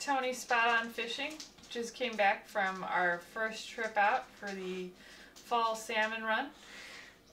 Tony Spot On Fishing. Just came back from our first trip out for the fall salmon run.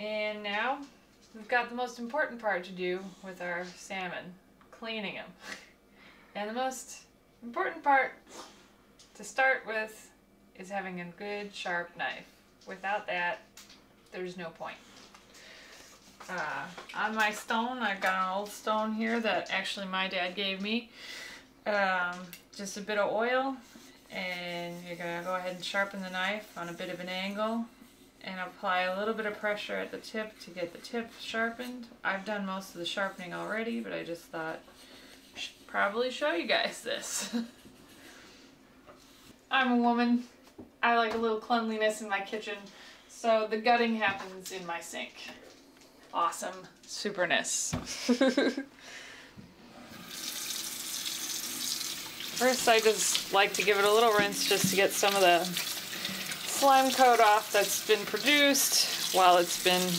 And now we've got the most important part to do with our salmon, cleaning them. And the most important part to start with is having a good sharp knife. Without that, there's no point. On my stone, I've got an old stone here that actually my dad gave me. Just a bit of oil, and you're going to go ahead and sharpen the knife on a bit of an angle and apply a little bit of pressure at the tip to get the tip sharpened. I've done most of the sharpening already, but I just thought I should probably show you guys this. I'm a woman. I like a little cleanliness in my kitchen, so the gutting happens in my sink. Awesome superness. First, I just like to give it a little rinse just to get some of the slime coat off that's been produced while it's been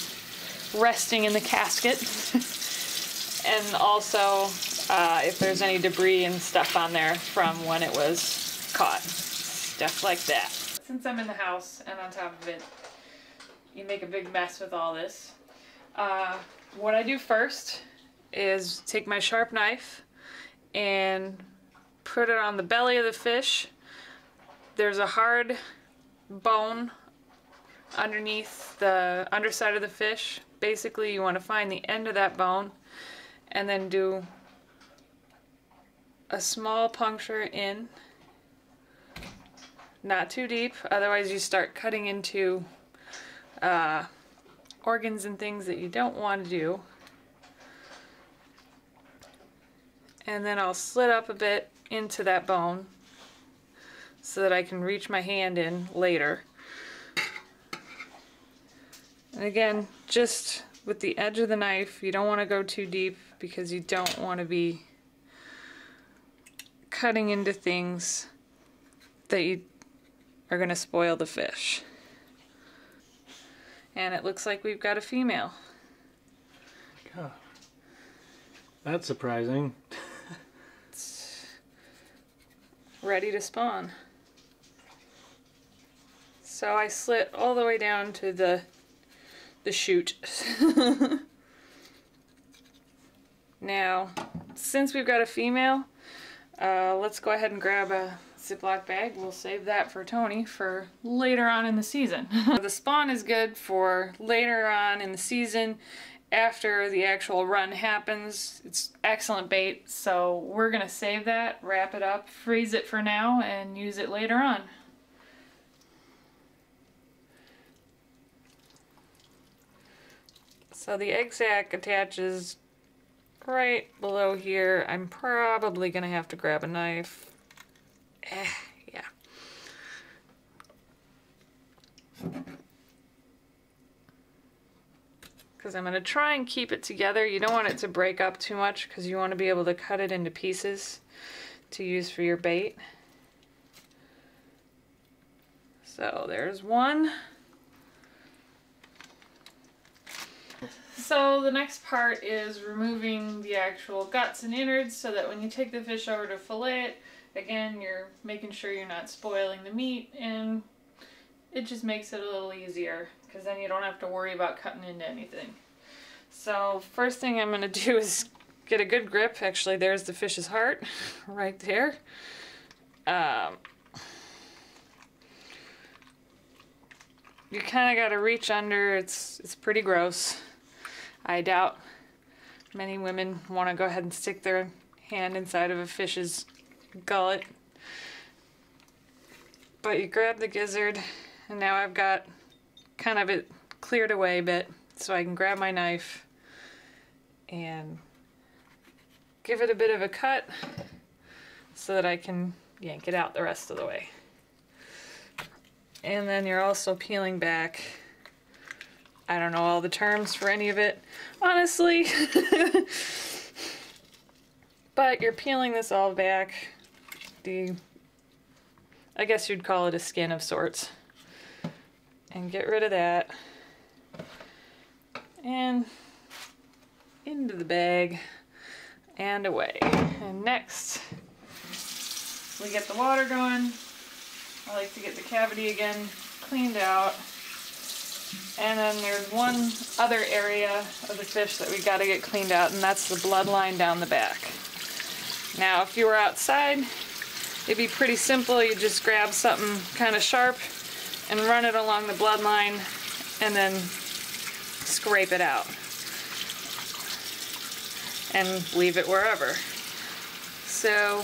resting in the casket. And also, if there's any debris and stuff on there from when it was caught. Stuff like that. Since I'm in the house and on top of it, you make a big mess with all this. What I do first is take my sharp knife and put it on the belly of the fish. There's a hard bone underneath the underside of the fish. Basically, you want to find the end of that bone and then do a small puncture in. Not too deep, otherwise you start cutting into organs and things that you don't want to do. And then I'll slit up a bit into that bone so that I can reach my hand in later. And again, just with the edge of the knife, you don't want to go too deep because you don't want to be cutting into things that you are going to spoil the fish. And it looks like we've got a female. God, that's surprising. It's ready to spawn. So I slit all the way down to the chute. Now, since we've got a female, let's go ahead and grab a Ziploc bag. We'll save that for Tony for later on in the season. The spawn is good for later on in the season after the actual run happens. It's excellent bait, so we're gonna save that, wrap it up, freeze it for now, and use it later on. So the egg sac attaches right below here. I'm probably gonna have to grab a knife. Yeah. Because I'm going to try and keep it together. You don't want it to break up too much because you want to be able to cut it into pieces to use for your bait. So there's one. So the next part is removing the actual guts and innards so that when you take the fish over to fillet it, again, you're making sure you're not spoiling the meat, and it just makes it a little easier because then you don't have to worry about cutting into anything. So first thing I'm going to do is get a good grip. Actually, there's the fish's heart right there. You kind of got to reach under. It's pretty gross. I doubt many women want to go ahead and stick their hand inside of a fish's gullet. But you grab the gizzard, and now I've got kind of it cleared away a bit so I can grab my knife and give it a bit of a cut so that I can yank it out the rest of the way. And then you're also peeling back. I don't know all the terms for any of it, honestly. But you're peeling this all back. I guess you'd call it a skin of sorts. And get rid of that. And into the bag and away. And next, we get the water going, I like to get the cavity again cleaned out. And then there's one other area of the fish that we got to get cleaned out, and that's the bloodline down the back. Now, if you were outside, it'd be pretty simple. You just grab something kind of sharp and run it along the bloodline and then scrape it out and leave it wherever. So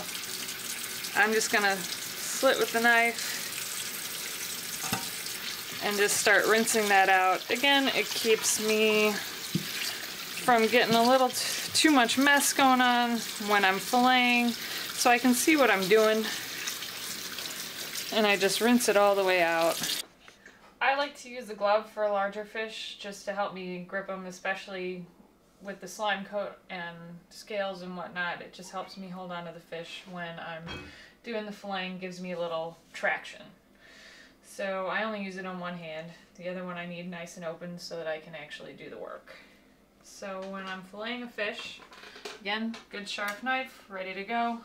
I'm just gonna slit with the knife and just start rinsing that out. Again, it keeps me from getting a little too much mess going on when I'm filleting, so I can see what I'm doing. And I just rinse it all the way out. I like to use the glove for larger fish just to help me grip them, especially with the slime coat and scales and whatnot. It just helps me hold on to the fish when I'm doing the filleting, gives me a little traction. So I only use it on one hand. The other one I need nice and open so that I can actually do the work. So when I'm filleting a fish, again, good sharp knife, ready to go.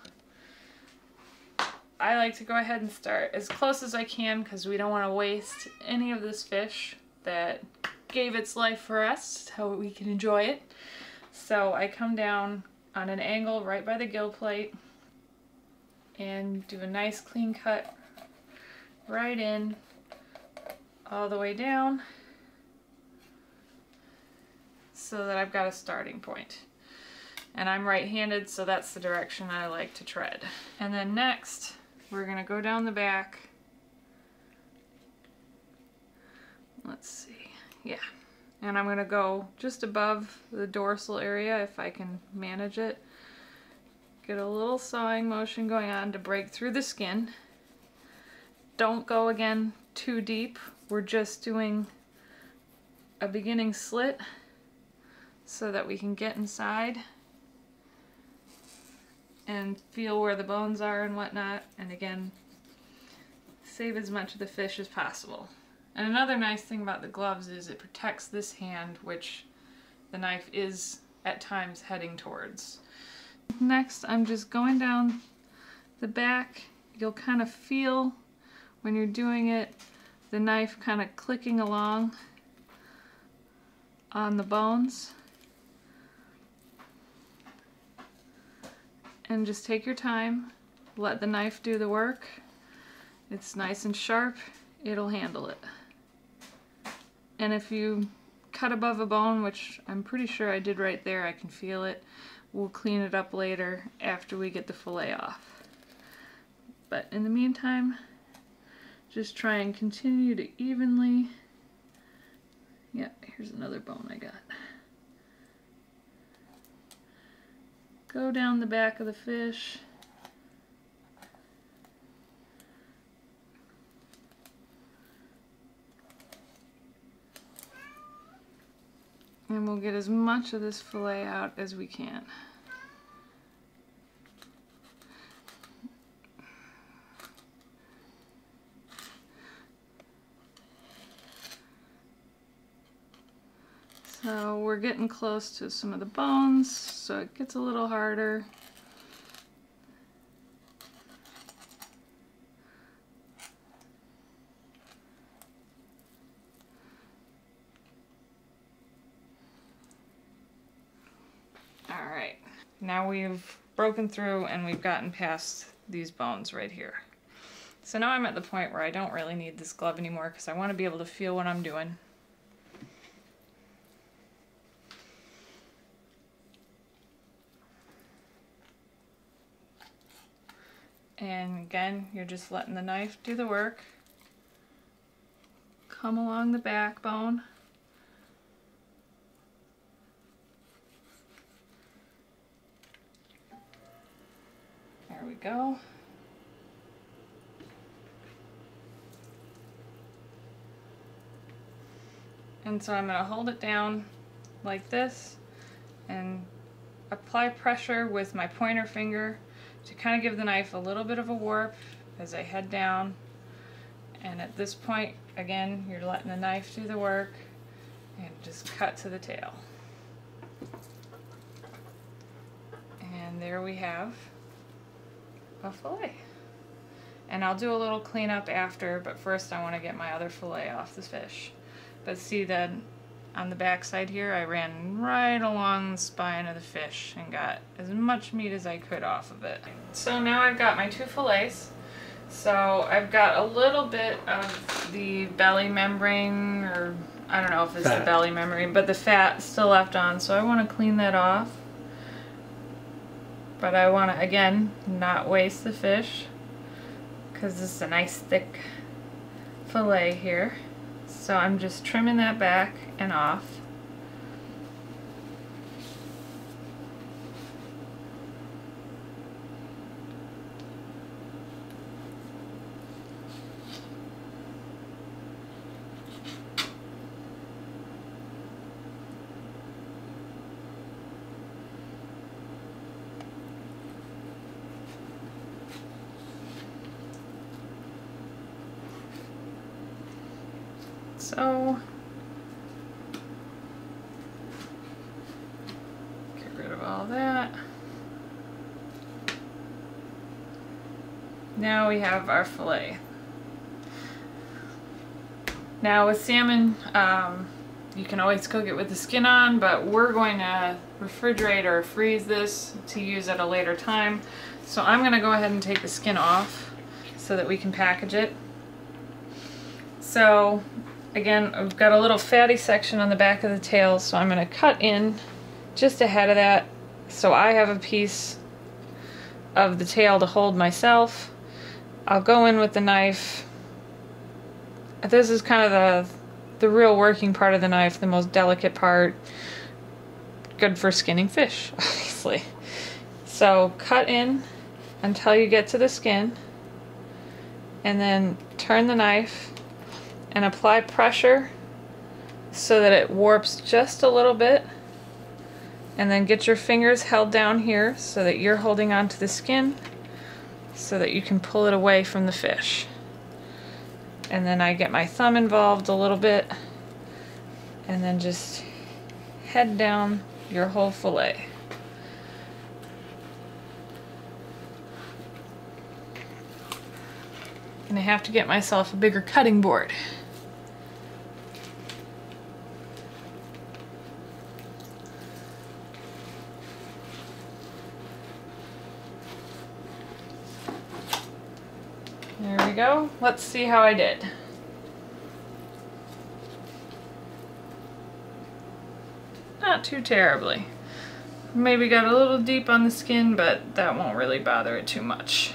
I like to go ahead and start as close as I can because we don't want to waste any of this fish that gave its life for us, how we can enjoy it. So I come down on an angle right by the gill plate and do a nice clean cut right in all the way down so that I've got a starting point. And I'm right-handed, so that's the direction I like to tread. And then next, we're gonna go down the back. Let's see, yeah. And I'm gonna go just above the dorsal area if I can manage it. Get a little sawing motion going on to break through the skin. Don't go again too deep. We're just doing a beginning slit so that we can get inside and feel where the bones are and whatnot, and again, save as much of the fish as possible. And another nice thing about the gloves is it protects this hand, which the knife is at times heading towards. Next, I'm just going down the back. You'll kind of feel when you're doing it, the knife kind of clicking along on the bones. And just take your time, let the knife do the work. It's nice and sharp, it'll handle it. And if you cut above a bone, which I'm pretty sure I did right there, I can feel it, we'll clean it up later after we get the fillet off. But in the meantime, just try and continue to evenly, yeah, here's another bone I got. Go down the back of the fish. And we'll get as much of this fillet out as we can. So we're getting close to some of the bones, so it gets a little harder. Alright, now we've broken through and we've gotten past these bones right here. So now I'm at the point where I don't really need this glove anymore because I want to be able to feel what I'm doing. And again, you're just letting the knife do the work. Come along the backbone. There we go. And so I'm going to hold it down like this and apply pressure with my pointer finger to kind of give the knife a little bit of a warp as I head down. And at this point, again, you're letting the knife do the work and just cut to the tail. And there we have a fillet. And I'll do a little cleanup after, but first I want to get my other fillet off the fish. But see that on the back side here, I ran right along the spine of the fish and got as much meat as I could off of it. So now I've got my 2 fillets. So I've got a little bit of the belly membrane, or I don't know if it's the belly membrane, but the fat still left on, so I want to clean that off. But I want to, again, not waste the fish, because this is a nice thick fillet here. So I'm just trimming that back and off. So, get rid of all that. Now we have our fillet. Now with salmon, you can always cook it with the skin on, but we're going to refrigerate or freeze this to use at a later time. So I'm going to go ahead and take the skin off so that we can package it. So again, I've got a little fatty section on the back of the tail, so I'm going to cut in just ahead of that so I have a piece of the tail to hold myself. I'll go in with the knife. This is kind of the real working part of the knife, the most delicate part. Good for skinning fish, obviously. So cut in until you get to the skin, and then turn the knife and apply pressure so that it warps just a little bit, and then get your fingers held down here so that you're holding onto the skin so that you can pull it away from the fish. And then I get my thumb involved a little bit, and then just head down your whole fillet. And I have to get myself a bigger cutting board. There we go. Let's see how I did. Not too terribly. Maybe got a little deep on the skin, but that won't really bother it too much.